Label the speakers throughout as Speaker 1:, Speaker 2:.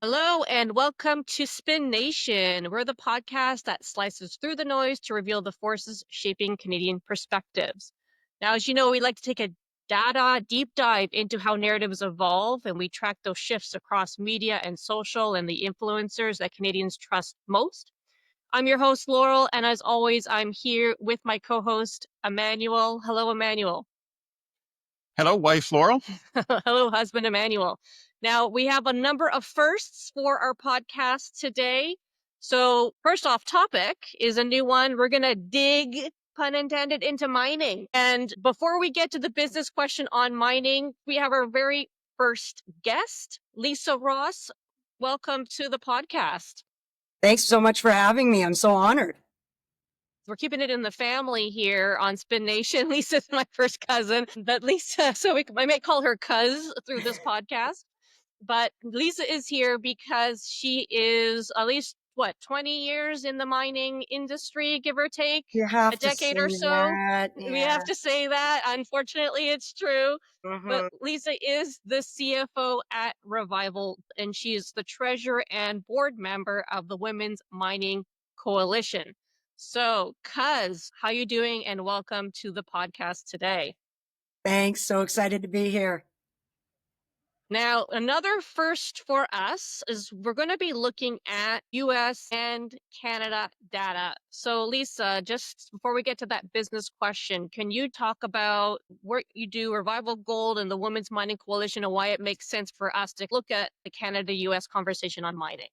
Speaker 1: Hello and welcome to Spin Nation. We're the podcast that slices through the noise to reveal the forces shaping Canadian perspectives. Now, as you know, we like to take a data deep dive into how narratives evolve, and we track those shifts across media and social and the influencers that Canadians trust most. I'm your host, Laurel, and as always, I'm here with my co host, Emmanuel. Hello, Emmanuel.
Speaker 2: Hello, wife Laurel.
Speaker 1: Hello, husband Emmanuel. Now, we have a number of firsts for our podcast today. So, first off topic is a new one. We're going to dig, pun intended, into mining. And before we get to the business question on mining, we have our very first guest, Lisa Ross. Welcome to the podcast.
Speaker 3: Thanks so much for having me. I'm so honored.
Speaker 1: We're keeping it in the family here on Spin Nation. Lisa's my first cousin, but Lisa, I may call her Cuz through this podcast. But Lisa is here because she is at least, 20 years in the mining industry, give or take,
Speaker 3: You have
Speaker 1: a
Speaker 3: to
Speaker 1: decade
Speaker 3: say
Speaker 1: or so.
Speaker 3: that.
Speaker 1: We
Speaker 3: Yeah.
Speaker 1: have to say that. Unfortunately, it's true. But Lisa is the CFO at Revival, and she is the treasurer and board member of the Women's Mining Coalition. So, Cuz, how you doing? And welcome to the podcast today.
Speaker 3: Thanks. So excited to be here.
Speaker 1: Now, another first for us is we're going to be looking at US and Canada data. So, Lisa, just before we get to that business question, can you talk about what you do, Revival Gold and the Women's Mining Coalition, and why it makes sense for us to look at the Canada US conversation on mining?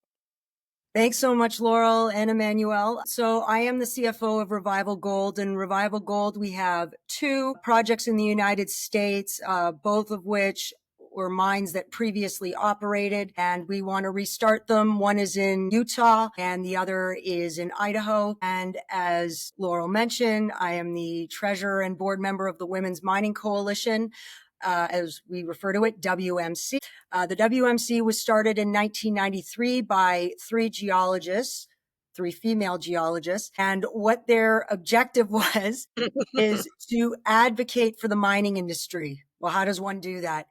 Speaker 3: Thanks so much, Laurel and Emmanuel. So I am the CFO of Revival Gold. And Revival Gold, we have two projects in the United States, both of which were mines that previously operated, and we want to restart them. One is in Utah and the other is in Idaho. And as Laurel mentioned, I am the treasurer and board member of the Women's Mining Coalition. As we refer to it, WMC. The WMC was started in 1993 by three female geologists. And what their objective was is to advocate for the mining industry. Well, how does one do that?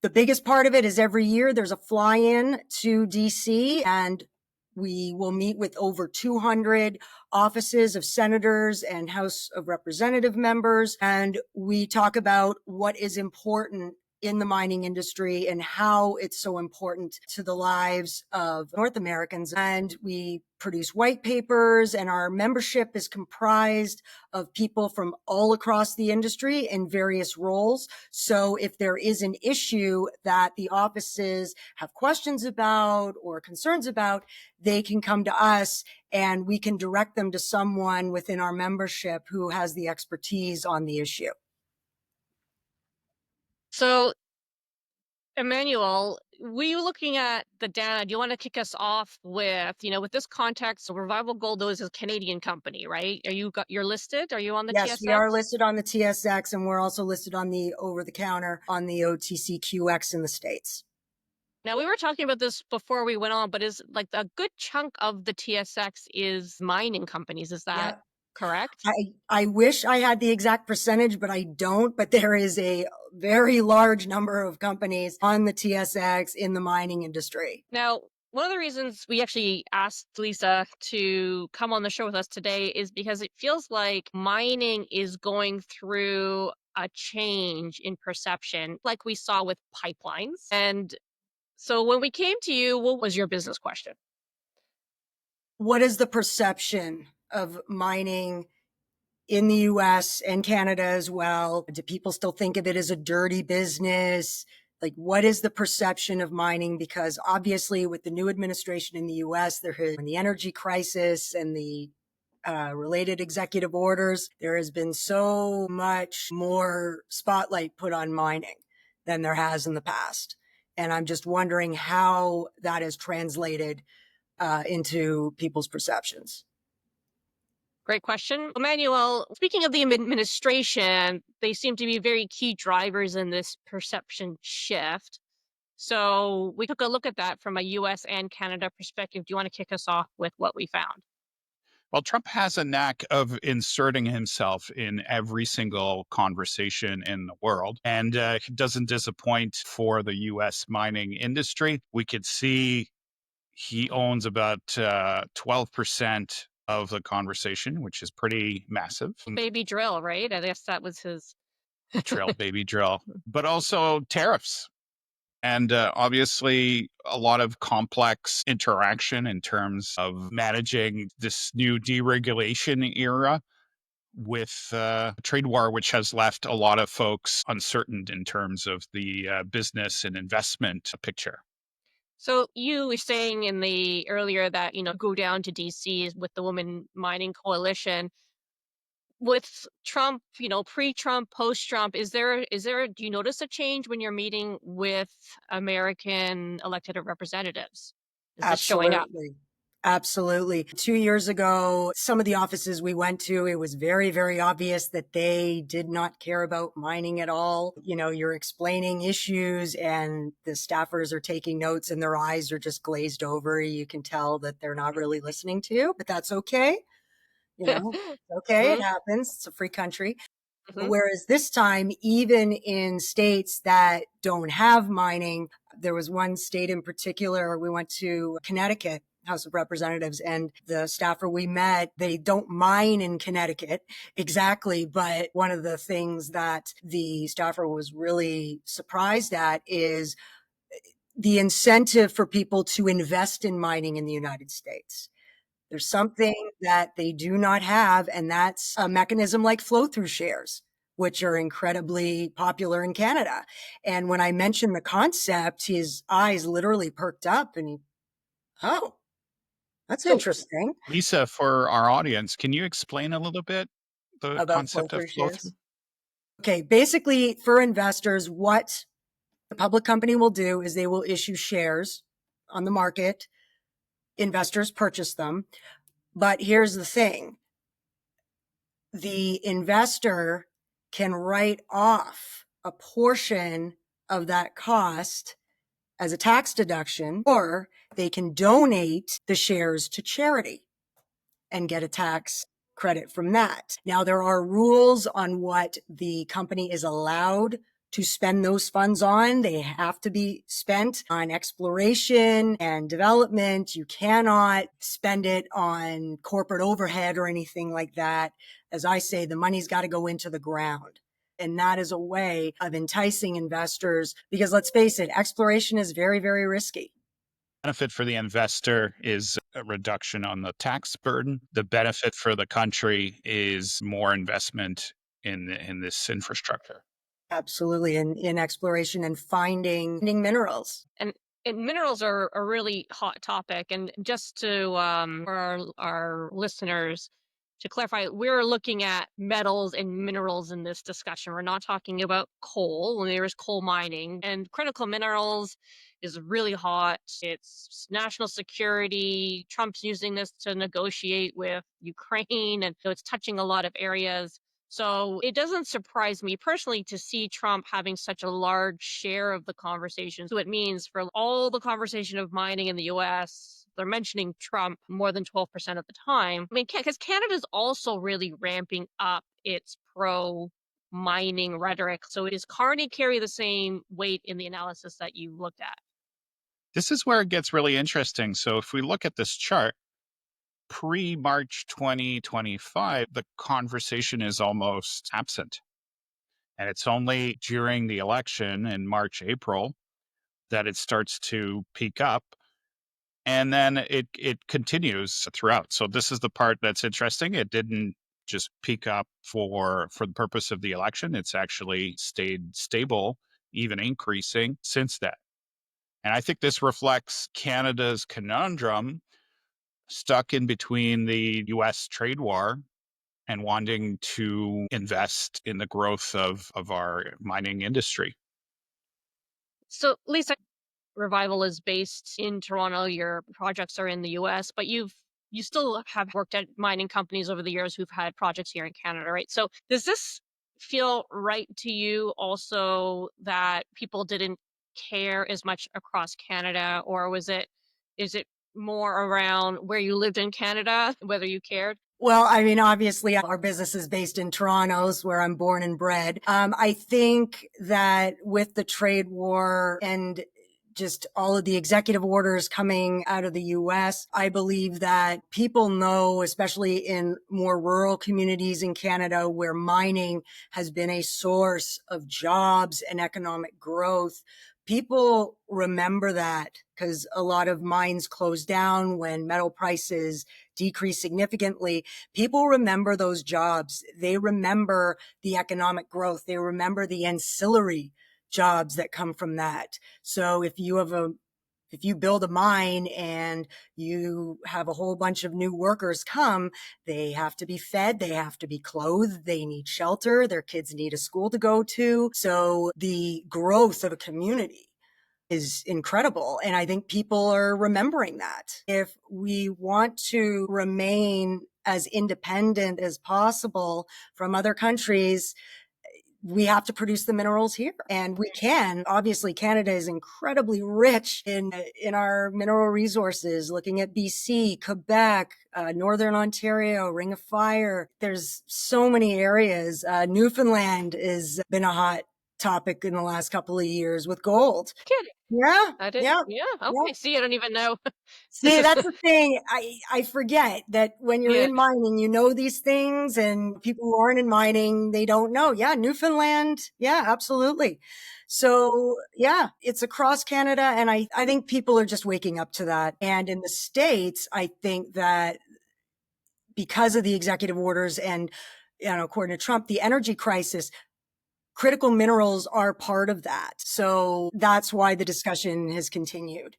Speaker 3: The biggest part of it is every year there's a fly-in to DC, and we will meet with over 200 offices of senators and House of Representative members. And we talk about what is important in the mining industry and how it's so important to the lives of North Americans. And we produce white papers, and our membership is comprised of people from all across the industry in various roles. So if there is an issue that the offices have questions about or concerns about, they can come to us and we can direct them to someone within our membership who has the expertise on the issue.
Speaker 1: So, Emmanuel, were you looking at the data? Do you want to kick us off with, with this context? So Revival Gold is a Canadian company, right? You're listed? Are you on the
Speaker 3: Yes,
Speaker 1: TSX?
Speaker 3: we are listed on the TSX, and we're also listed on the over-the-counter on the OTCQX in the States.
Speaker 1: Now, we were talking about this before we went on, but is like a good chunk of the TSX is mining companies. Is that correct?
Speaker 3: I wish I had the exact percentage, but I don't. But there is a very large number of companies on the TSX in the mining industry.
Speaker 1: Now, one of the reasons we actually asked Lisa to come on the show with us today is because it feels like mining is going through a change in perception, like we saw with pipelines. And so when we came to you, what was your business question?
Speaker 3: What is the perception of mining in the US and Canada as well? Do people still think of it as a dirty business? Like, what is the perception of mining? Because obviously with the new administration in the US, there has been the energy crisis and the related executive orders. There has been so much more spotlight put on mining than there has in the past. And I'm just wondering how that is translated into people's perceptions.
Speaker 1: Great question. Emmanuel, speaking of the administration, they seem to be very key drivers in this perception shift. So we took a look at that from a US and Canada perspective. Do you want to kick us off with what we found?
Speaker 2: Well, Trump has a knack of inserting himself in every single conversation in the world, and he doesn't disappoint for the U.S. mining industry. We could see he owns about 12% of the conversation, which is pretty massive.
Speaker 1: Baby drill, right? I guess that was his.
Speaker 2: Drill, baby, drill. But also tariffs. And obviously, a lot of complex interaction in terms of managing this new deregulation era with trade war, which has left a lot of folks uncertain in terms of the business and investment picture.
Speaker 1: So you were saying in the earlier that, go down to DC with the Women Mining Coalition. With Trump, pre-Trump, post-Trump, do you notice a change when you're meeting with American elected representatives? Is this showing up?
Speaker 3: Absolutely. Absolutely. 2 years ago, some of the offices we went to, it was very, very obvious that they did not care about mining at all. You're explaining issues and the staffers are taking notes and their eyes are just glazed over. You can tell that they're not really listening to you, but that's okay. Okay. It
Speaker 1: Hmm.
Speaker 3: happens. It's a free country.
Speaker 1: Hmm.
Speaker 3: Whereas this time, even in states that don't have mining, there was one state in particular, we went to Connecticut, House of Representatives, and the staffer we met, they don't mine in Connecticut exactly. But one of the things that the staffer was really surprised at is the incentive for people to invest in mining in the United States. There's something that they do not have, and that's a mechanism like flow through shares, which are incredibly popular in Canada. And when I mentioned the concept, his eyes literally perked up and oh, that's
Speaker 1: So
Speaker 3: interesting
Speaker 2: Lisa, for our audience, can you explain a little bit the
Speaker 3: about flow
Speaker 2: concept of
Speaker 3: through
Speaker 2: flow through?
Speaker 3: shares. Okay, basically for investors, what the public company will do is they will issue shares on the market. Investors purchase them. But here's the thing. The investor can write off a portion of that cost as a tax deduction, or they can donate the shares to charity and get a tax credit from that. Now, there are rules on what the company is allowed to spend those funds on. They have to be spent on exploration and development. You cannot spend it on corporate overhead or anything like that. As I say, the money's got to go into the ground. And that is a way of enticing investors because let's face it, exploration is very, very risky.
Speaker 2: Benefit for the investor is a reduction on the tax burden. The benefit for the country is more investment in this infrastructure.
Speaker 3: Absolutely. In exploration and finding minerals.
Speaker 1: and and minerals are a really hot topic. And just to for our listeners to clarify, we're looking at metals and minerals in this discussion. We're not talking about coal. When there is coal mining, and critical minerals is really hot. It's national security. Trump's using this to negotiate with Ukraine, and so it's touching a lot of areas. So it doesn't surprise me personally to see Trump having such a large share of the conversation. So it means for all the conversation of mining in the US, they're mentioning Trump more than 12% of the time. I mean, because Canada's also really ramping up its pro mining rhetoric. So does Carney carry the same weight in the analysis that you looked at?
Speaker 2: This is where it gets really interesting. So if we look at this chart, pre-March 2025, the conversation is almost absent. And it's only during the election in March, April that it starts to peak up. And then it continues throughout. So this is the part that's interesting. It didn't just peak up for the purpose of the election. It's actually stayed stable, even increasing since then. And I think this reflects Canada's conundrum, stuck in between the US trade war and wanting to invest in the growth of our mining industry.
Speaker 1: So, Lisa, Revival is based in Toronto. Your projects are in the US, but you still have worked at mining companies over the years who've had projects here in Canada, right? So does this feel right to you also that people didn't care as much across Canada, or is it more around where you lived in Canada, whether you cared?
Speaker 3: Well, I mean, obviously, our business is based in Toronto, where I'm born and bred. I think that with the trade war and just all of the executive orders coming out of the US, I believe that people know, especially in more rural communities in Canada, where mining has been a source of jobs and economic growth. People remember that because a lot of mines closed down when metal prices decreased significantly. People remember those jobs. They remember the economic growth. They remember the ancillary jobs that come from that. So if you build a mine and you have a whole bunch of new workers come, they have to be fed, they have to be clothed, they need shelter, their kids need a school to go to. So the growth of a community is incredible. And I think people are remembering that. If we want to remain as independent as possible from other countries, we have to produce the minerals here, and we can. Obviously, Canada is incredibly rich in our mineral resources. Looking at BC, Quebec, Northern Ontario, Ring of Fire. There's so many areas. Newfoundland has been a hot topic in the last couple of years with gold.
Speaker 1: Kidding.
Speaker 3: Yeah,
Speaker 1: I didn't.
Speaker 3: yeah,
Speaker 1: Yeah.
Speaker 3: yeah.
Speaker 1: Okay. See, I don't even know. This
Speaker 3: See,
Speaker 1: is
Speaker 3: that's the thing. I forget that when you're
Speaker 1: yeah.
Speaker 3: in mining, you know these things, and people who aren't in mining, they don't know. Yeah, Newfoundland. Yeah, absolutely. So yeah, it's across Canada. And I think people are just waking up to that. And in the States, I think that because of the executive orders and, according to Trump, the energy crisis, critical minerals are part of that. So that's why the discussion has continued.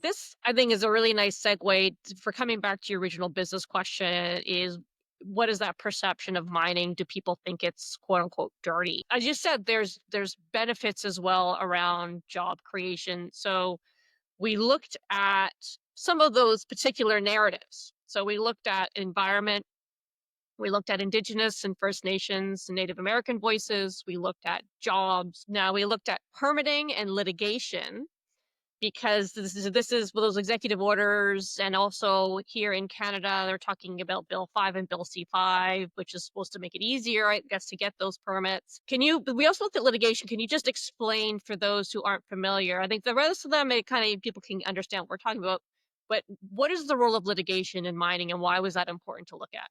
Speaker 1: This, I think, is a really nice segue for coming back to your original business question is what is that perception of mining? Do people think it's quote unquote dirty? As you said, there's benefits as well around job creation. So we looked at some of those particular narratives. So we looked at environment, we looked at Indigenous and First Nations and Native American voices, we looked at jobs. Now we looked at permitting and litigation because this is those executive orders, and also here in Canada, they're talking about Bill 5 and Bill C5, which is supposed to make it easier, I guess, to get those permits. We also looked at litigation. Can you just explain for those who aren't familiar? I think the rest of them, it kind of people can understand what we're talking about. But what is the role of litigation in mining, and why was that important to look at?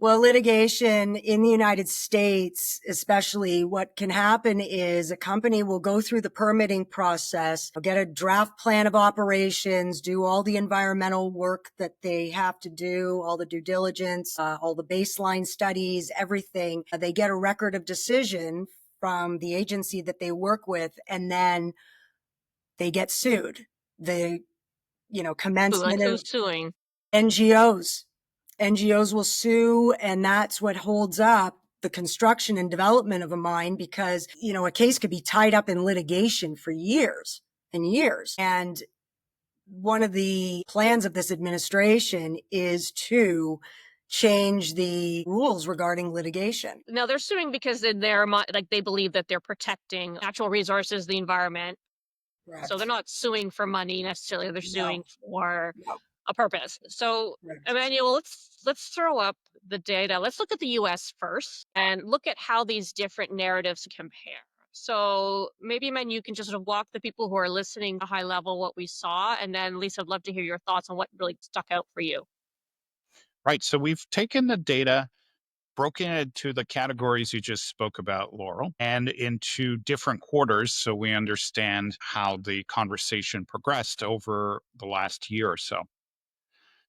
Speaker 3: Well, litigation in the United States, especially, what can happen is a company will go through the permitting process, get a draft plan of operations, do all the environmental work that they have to do, all the due diligence, all the baseline studies, everything. They get a record of decision from the agency that they work with, and then they get sued. The,
Speaker 1: Ooh, like
Speaker 3: commencement of
Speaker 1: who's suing?
Speaker 3: NGOs. NGOs will sue, and that's what holds up the construction and development of a mine because, a case could be tied up in litigation for years and years. And one of the plans of this administration is to change the rules regarding litigation.
Speaker 1: Now they're suing because in like they believe that they're protecting natural resources, the environment. So they're
Speaker 3: Correct.
Speaker 1: not suing for money necessarily. They're suing
Speaker 3: No,
Speaker 1: for
Speaker 3: no,
Speaker 1: a purpose. So,
Speaker 3: correct.
Speaker 1: Emmanuel, let's throw up the data. Let's look at the US first and look at how these different narratives compare. So maybe, man, you can just sort of walk the people who are listening at a high level what we saw. And then, Lisa, I'd love to hear your thoughts on what really stuck out for you.
Speaker 2: Right. So we've taken the data, broken it into the categories you just spoke about, Laurel, and into different quarters so we understand how the conversation progressed over the last year or so.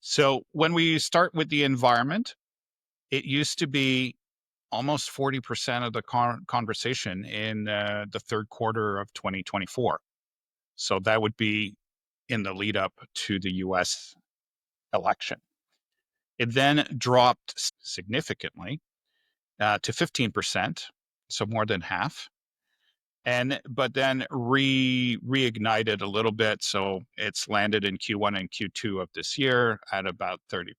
Speaker 2: So when we start with the environment, it used to be almost 40% of the conversation in the third quarter of 2024. So that would be in the lead up to the US election. It then dropped significantly to 15%, so more than half. But then reignited a little bit, so it's landed in Q1 and Q2 of this year at about 30%.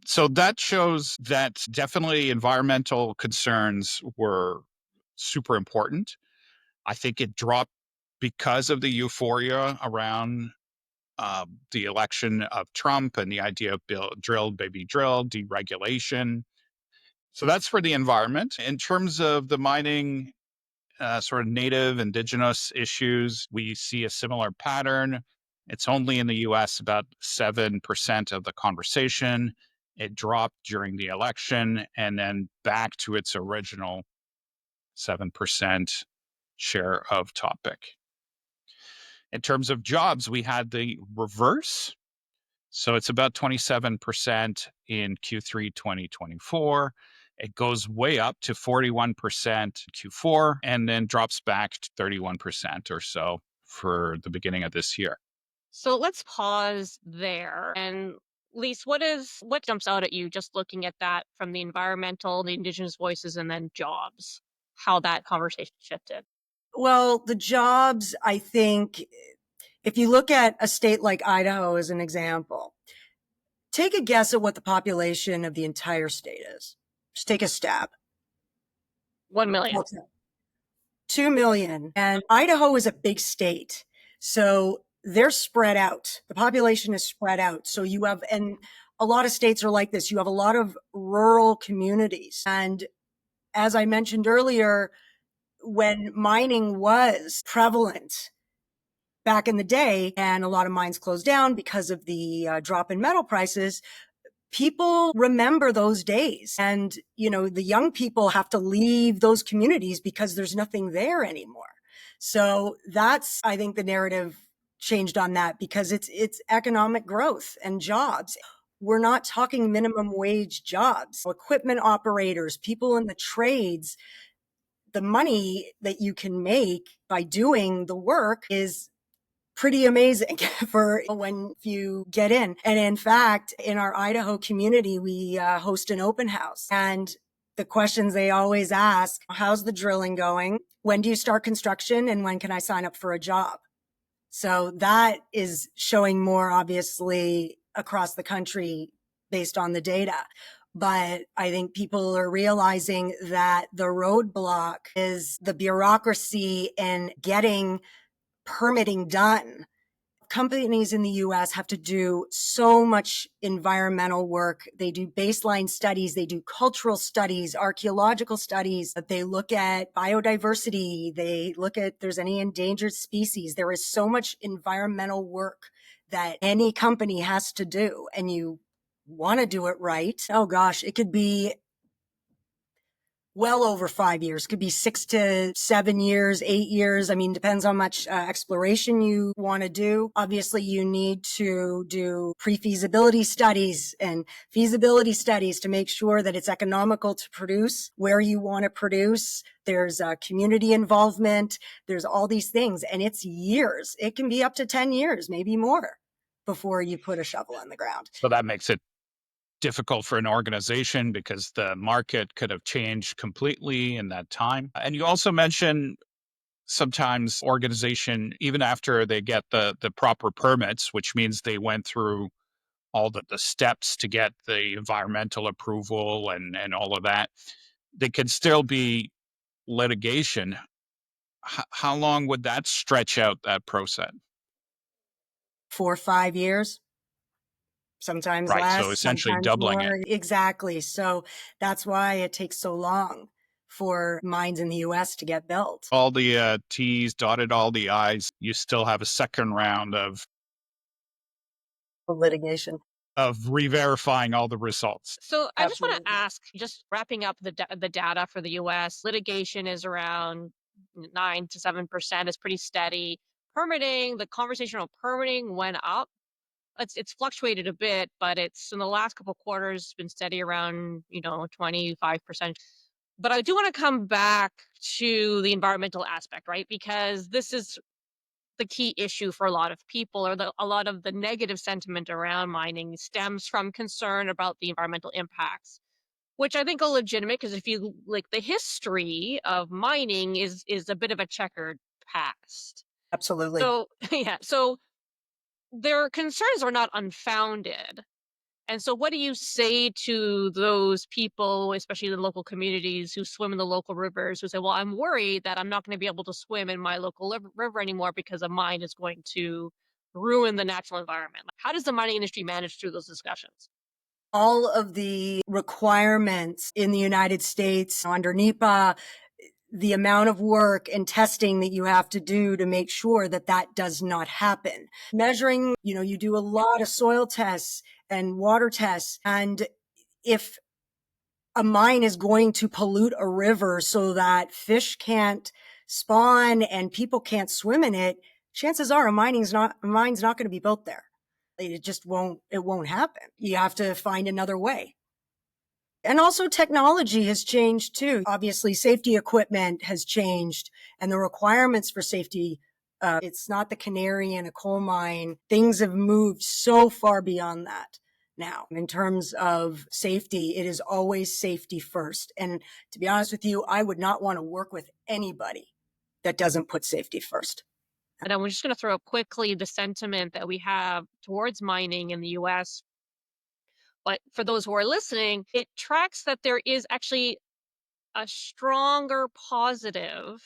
Speaker 2: So that shows that definitely environmental concerns were super important. I think it dropped because of the euphoria around the election of Trump and the idea of drill, baby, drill, deregulation. So that's for the environment. In terms of the mining, sort of native indigenous issues, we see a similar pattern. It's only in the US about 7% of the conversation. It dropped during the election and then back to its original 7% share of topic. In terms of jobs, we had the reverse. So it's about 27% in Q3 2024. It goes way up to 41% Q4 and then drops back to 31% or so for the beginning of this year.
Speaker 1: So let's pause there. And Lise, what jumps out at you just looking at that from the environmental, the Indigenous voices, and then jobs, how that conversation shifted?
Speaker 3: Well, the jobs, I think, if you look at a state like Idaho as an example, take a guess at what the population of the entire state is. Just take a stab.
Speaker 1: 1 million.
Speaker 3: Okay. 2 million. And Idaho is a big state. So they're spread out. The population is spread out. So you have, and a lot of states are like this. You have a lot of rural communities. And as I mentioned earlier, when mining was prevalent back in the day and a lot of mines closed down because of the drop in metal prices, people remember those days. And, the young people have to leave those communities because there's nothing there anymore. So that's, I think, the narrative changed on that because it's economic growth and jobs. We're not talking minimum wage jobs, equipment operators, people in the trades. The money that you can make by doing the work is pretty amazing for when you get in. And in fact, in our Idaho community, we host an open house. And the questions they always ask, how's the drilling going? When do you start construction? And when can I sign up for a job? So that is showing more obviously across the country based on the data. But I think people are realizing that the roadblock is the bureaucracy in getting permitting done. Companies in the US have to do so much environmental work. They do baseline studies, they do cultural studies, archaeological studies, they look at biodiversity, they look at if there's any endangered species. There is so much environmental work that any company has to do, and you want to do it right. Oh gosh, it could be well over 5 years, could be 6 to 7 years, 8 years. I mean, depends how much exploration you want to do. Obviously, you need to do pre-feasibility studies and feasibility studies to make sure that it's economical to produce where you want to produce. There's community involvement. There's all these things, and it's years. It can be up to 10 years, maybe more, before you put a shovel in the ground.
Speaker 2: So that makes it difficult for an organization because the market could have changed completely in that time. And you also mentioned sometimes organization, even after they get the proper permits, which means they went through all the steps to get the environmental approval and all of that, they could still be litigation. How long would that stretch out that process?
Speaker 3: 4 or 5 years. Sometimes
Speaker 2: Right. So
Speaker 3: less,
Speaker 2: essentially
Speaker 3: sometimes
Speaker 2: doubling it.
Speaker 3: more. Exactly. So that's why it takes so long for mines in the US to get built.
Speaker 2: All the T's dotted, all the I's. You still have a second round of
Speaker 3: Litigation.
Speaker 2: re-verifying all the results.
Speaker 1: So I just want to
Speaker 3: Absolutely.
Speaker 1: ask, just wrapping up the data for the US, litigation is around 9 to 7%. It's pretty steady. Permitting, the conversational permitting went up. It's fluctuated a bit, but it's in the last couple quarters been steady around 25%. But I do want to come back to the environmental aspect, right? Because this is the key issue for a lot of people, or a lot of the negative sentiment around mining stems from concern about the environmental impacts, which I think are legitimate because if you like the history of mining is a bit of a checkered past.
Speaker 3: Absolutely.
Speaker 1: So yeah, so their concerns are not unfounded. And so what do you say to those people, especially the local communities who swim in the local rivers, who say, well, I'm worried that I'm not going to be able to swim in my local river anymore because a mine is going to ruin the natural environment? Like, how does the mining industry manage through those discussions?
Speaker 3: All of the requirements in the United States under NEPA, the amount of work and testing that you have to do to make sure that that does not happen. Measuring, you do a lot of soil tests and water tests. And if a mine is going to pollute a river so that fish can't spawn and people can't swim in it, chances are a mine's not going to be built there. It won't happen. You have to find another way. And also technology has changed too. Obviously, safety equipment has changed and the requirements for safety. It's not the canary in a coal mine. Things have moved so far beyond that now. In terms of safety, it is always safety first. And to be honest with you, I would not want to work with anybody that doesn't put safety first.
Speaker 1: And I'm just going to throw up quickly the sentiment that we have towards mining in the US. But for those who are listening, it tracks that there is actually a stronger positive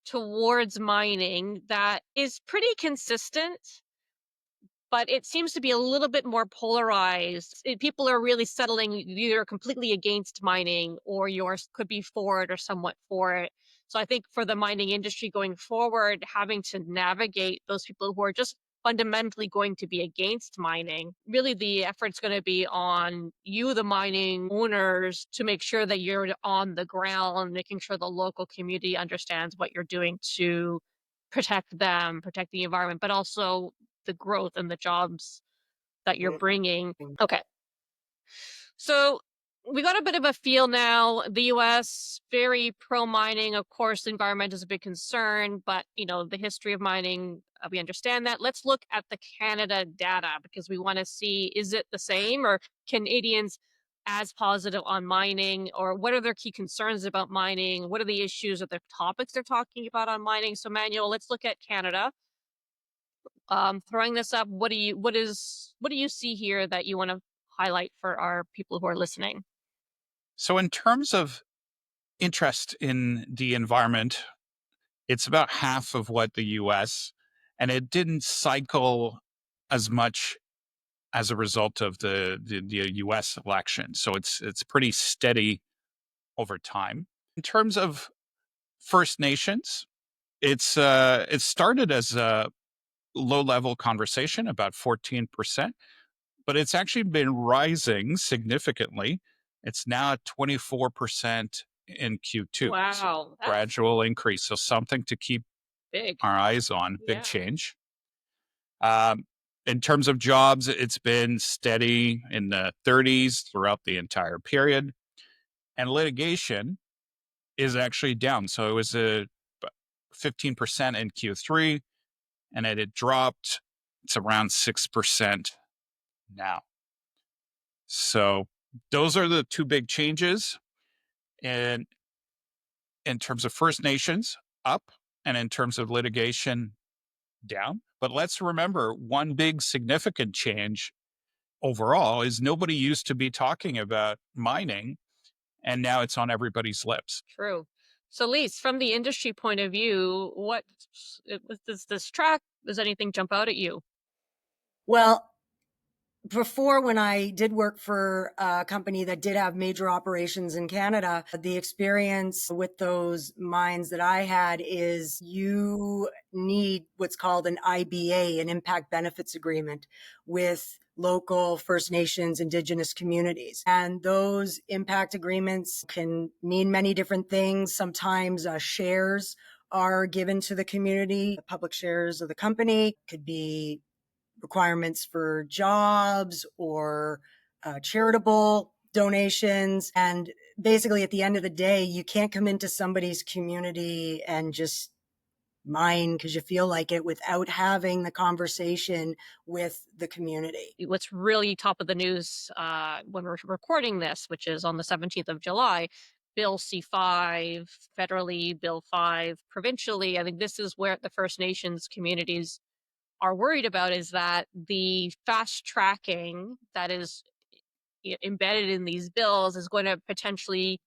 Speaker 1: towards mining that is pretty consistent, but it seems to be a little bit more polarized. People are really settling either completely against mining or yours could be for it or somewhat for it. So I think for the mining industry going forward, having to navigate those people who are just fundamentally going to be against mining, really the effort's going to be on you, the mining owners, to make sure that you're on the ground, making sure the local community understands what you're doing to protect them, protect the environment, but also the growth and the jobs that you're bringing. Okay. So we got a bit of a feel now. The US, very pro mining. Of course, the environment is a big concern, but the history of mining, we understand that. Let's look at the Canada data because we want to see, is it the same or Canadians as positive on mining, or what are their key concerns about mining? What are the issues or the topics they're talking about on mining? So Manuel, let's look at Canada. Throwing this up, what do you see here that you want to highlight for our people who are listening?
Speaker 2: So, in terms of interest in the environment, it's about half of what the US, and it didn't cycle as much as a result of the US election. So it's pretty steady over time. In terms of First Nations, it started as a low level conversation, about 14%, but it's actually been rising significantly. It's now at 24% in Q2. So
Speaker 1: Wow, that's
Speaker 2: gradual increase. So something to keep
Speaker 1: big.
Speaker 2: our eyes on, big
Speaker 1: Yeah.
Speaker 2: change. Um, in terms of jobs, it's been steady in the 30s throughout the entire period. And litigation is actually down. So it was a 15% in Q3, and it had dropped. It's around 6% now. So those are the two big changes. And in terms of First Nations, up, and in terms of litigation, down. But let's remember one big significant change overall is nobody used to be talking about mining, and now it's on everybody's lips.
Speaker 1: True. So, Lise, from the industry point of view, does this track? Does anything jump out at you?
Speaker 3: Well, before, when I did work for a company that did have major operations in Canada, the experience with those mines that I had is you need what's called an IBA, an impact benefits agreement, with local First Nations, Indigenous communities. And those impact agreements can mean many different things. Sometimes shares are given to the community, public shares of the company, could be requirements for jobs or charitable donations. And basically, at the end of the day, you can't come into somebody's community and just mine because you feel like it without having the conversation with the community.
Speaker 1: What's really top of the news when we're recording this, which is on the 17th of July, Bill C5 federally, Bill 5 provincially. I think this is where the First Nations communities are worried about is that the fast tracking that is embedded in these bills is going to potentially,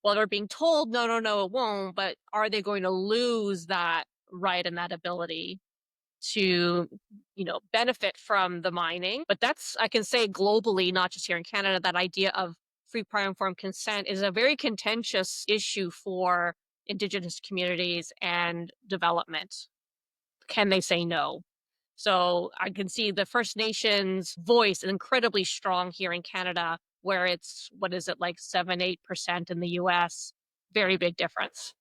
Speaker 1: well, they're being told, no, no, no, it won't, but are they going to lose that right and that ability to, benefit from the mining? But that's, I can say globally, not just here in Canada, that idea of free, prior, informed consent is a very contentious issue for Indigenous communities and development. Can they say no? So I can see the First Nations voice is incredibly strong here in Canada, where it's, what is it, like 7, 8% in the US? Very big difference.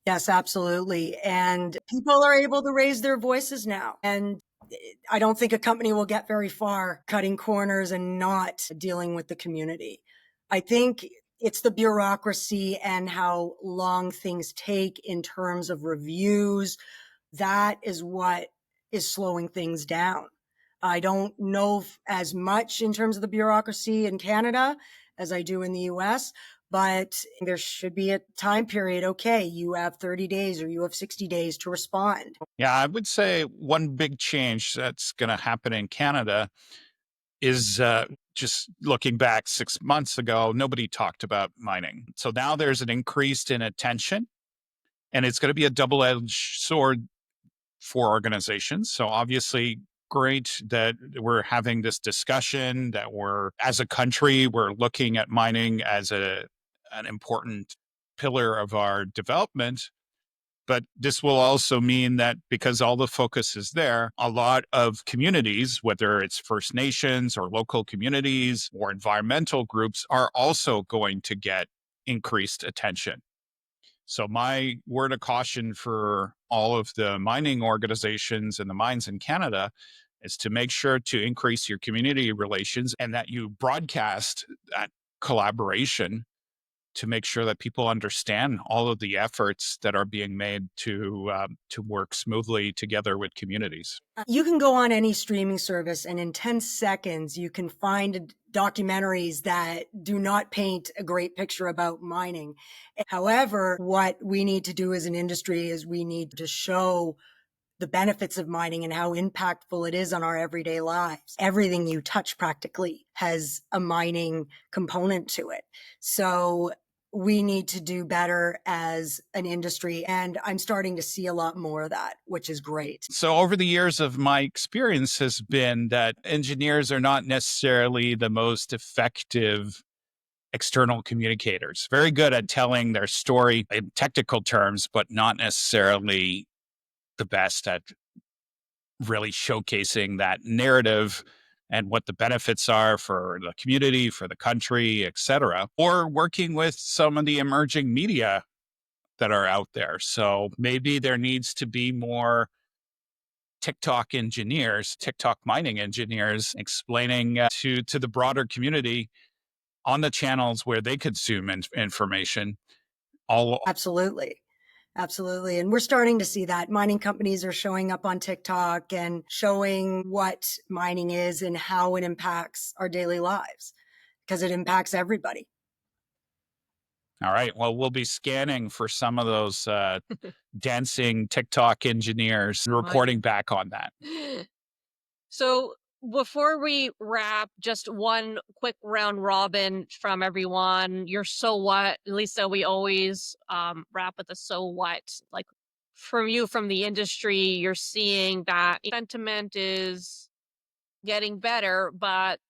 Speaker 3: Yes, absolutely. And people are able to raise their voices now. And I don't think a company will get very far cutting corners and not dealing with the community. I think it's the bureaucracy and how long things take in terms of reviews. That is what is slowing things down. I don't know as much in terms of the bureaucracy in Canada as I do in the US, but there should be a time period. Okay, you have 30 days or you have 60 days to respond.
Speaker 2: Yeah, I would say one big change that's going to happen in Canada is just looking back 6 months ago, nobody talked about mining. So now there's an increase in attention, and it's going to be a double edged sword for organizations. So obviously, great that we're having this discussion, that as a country, we're looking at mining as an important pillar of our development. But this will also mean that because all the focus is there, a lot of communities, whether it's First Nations or local communities or environmental groups, are also going to get increased attention. So my word of caution for all of the mining organizations and the mines in Canada is to make sure to increase your community relations and that you broadcast that collaboration to make sure that people understand all of the efforts that are being made to work smoothly together with communities.
Speaker 3: You can go on any streaming service and in 10 seconds, you can find documentaries that do not paint a great picture about mining. However, what we need to do as an industry is we need to show the benefits of mining and how impactful it is on our everyday lives. Everything you touch practically has a mining component to it. So we need to do better as an industry. And I'm starting to see a lot more of that, which is great.
Speaker 2: So over the years of my experience has been that engineers are not necessarily the most effective external communicators, very good at telling their story in technical terms, but not necessarily the best at really showcasing that narrative and what the benefits are for the community, for the country, et cetera, or working with some of the emerging media that are out there. So maybe there needs to be more TikTok engineers, TikTok mining engineers explaining to the broader community on the channels where they consume information.
Speaker 3: Absolutely. Absolutely. And we're starting to see that mining companies are showing up on TikTok and showing what mining is and how it impacts our daily lives because it impacts everybody.
Speaker 2: All right. Well, we'll be scanning for some of those dancing TikTok engineers and reporting back on that.
Speaker 1: So before we wrap, just one quick round robin from everyone. Your so what? Lisa, we always wrap with a so what. Like from you, from the industry, you're seeing that sentiment is getting better, but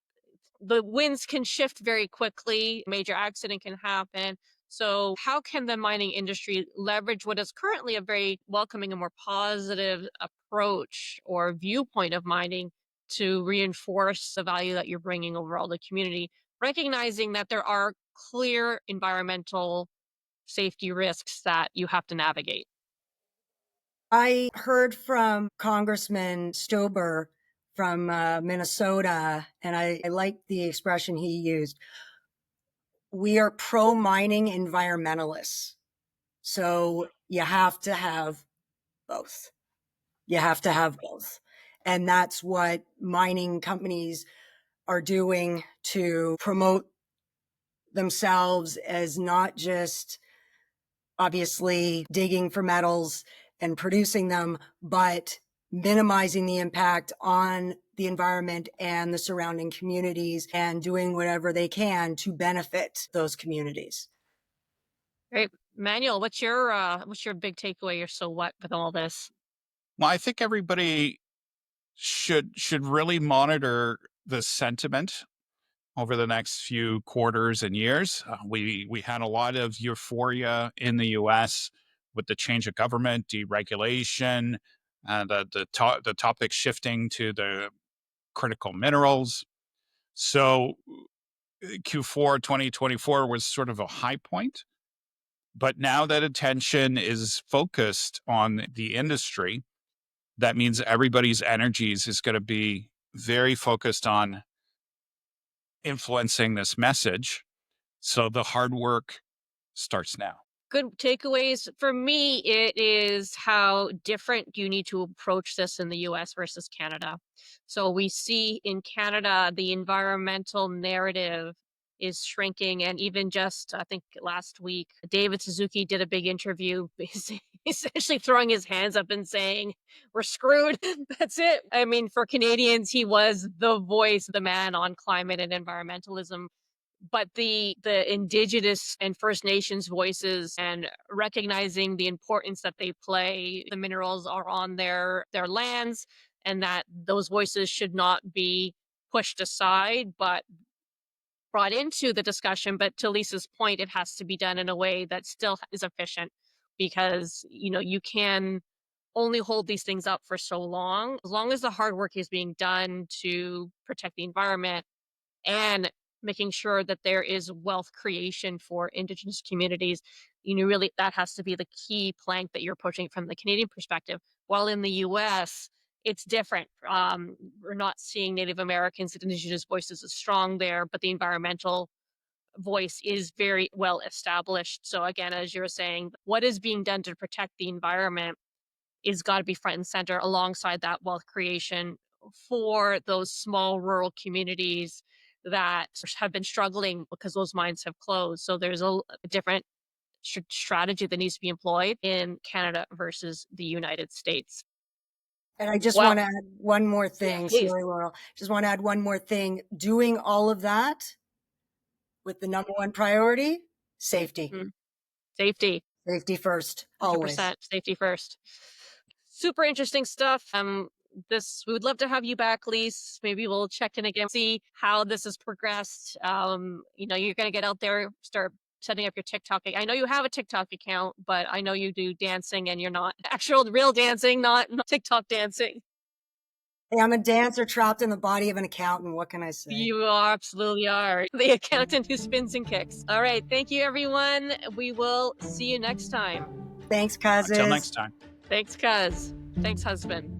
Speaker 1: the winds can shift very quickly. Major accident can happen. So how can the mining industry leverage what is currently a very welcoming and more positive approach or viewpoint of mining to reinforce the value that you're bringing overall to the community, recognizing that there are clear environmental safety risks that you have to navigate?
Speaker 3: I heard from Congressman Stober from Minnesota, and I like the expression he used. We are pro mining environmentalists. So you have to have both. You have to have both. And that's what mining companies are doing to promote themselves as not just obviously digging for metals and producing them, but minimizing the impact on the environment and the surrounding communities and doing whatever they can to benefit those communities.
Speaker 1: Great. Manuel, what's your big takeaway? You're so what with all this?
Speaker 2: Well, I think everybody should really monitor the sentiment over the next few quarters and years. We had a lot of euphoria in the U.S. with the change of government, deregulation, and the topic shifting to the critical minerals. So Q4 2024 was sort of a high point. But now that attention is focused on the industry, that means everybody's energies is going to be very focused on influencing this message. So the hard work starts now.
Speaker 1: Good takeaways. For me, it is how different you need to approach this in the US versus Canada. So we see in Canada, the environmental narrative is shrinking. And even just, I think last week, David Suzuki did a big interview, essentially throwing his hands up and saying, we're screwed. That's it. I mean, for Canadians, he was the voice, the man on climate and environmentalism, but the Indigenous and First Nations voices and recognizing the importance that they play, the minerals are on their lands, and that those voices should not be pushed aside but brought into the discussion. But to Lisa's point, it has to be done in a way that still is efficient, because you can only hold these things up for so long. As long as the hard work is being done to protect the environment and making sure that there is wealth creation for Indigenous communities, really that has to be the key plank that you're pushing from the Canadian perspective. While in the US, it's different. We're not seeing Native Americans and Indigenous voices as strong there, but the environmental voice is very well established. So again, as you're saying, what is being done to protect the environment is got to be front and center alongside that wealth creation for those small rural communities that have been struggling because those mines have closed. So there's a different strategy that needs to be employed in Canada versus the United States.
Speaker 3: And I just
Speaker 1: Well,
Speaker 3: want to add one more thing.
Speaker 1: please.
Speaker 3: Sorry, Laurel. Just want to add one more thing. Doing all of that with the number one priority, safety.
Speaker 1: Safety.
Speaker 3: Safety first, always.
Speaker 1: 100% safety first. Super interesting stuff. We would love to have you back, Lise. Maybe we'll check in again, see how this has progressed. You're going to get out there, start setting up your TikTok. I know you have a TikTok account, but I know you do dancing and you're not actual real dancing, not TikTok dancing.
Speaker 3: Hey, I'm a dancer trapped in the body of an accountant. What can I say?
Speaker 1: You absolutely are. The accountant who spins and kicks. All right. Thank you, everyone. We will see you next time.
Speaker 3: Thanks, Cuz.
Speaker 2: Until next time.
Speaker 1: Thanks, Cuz. Thanks, husband.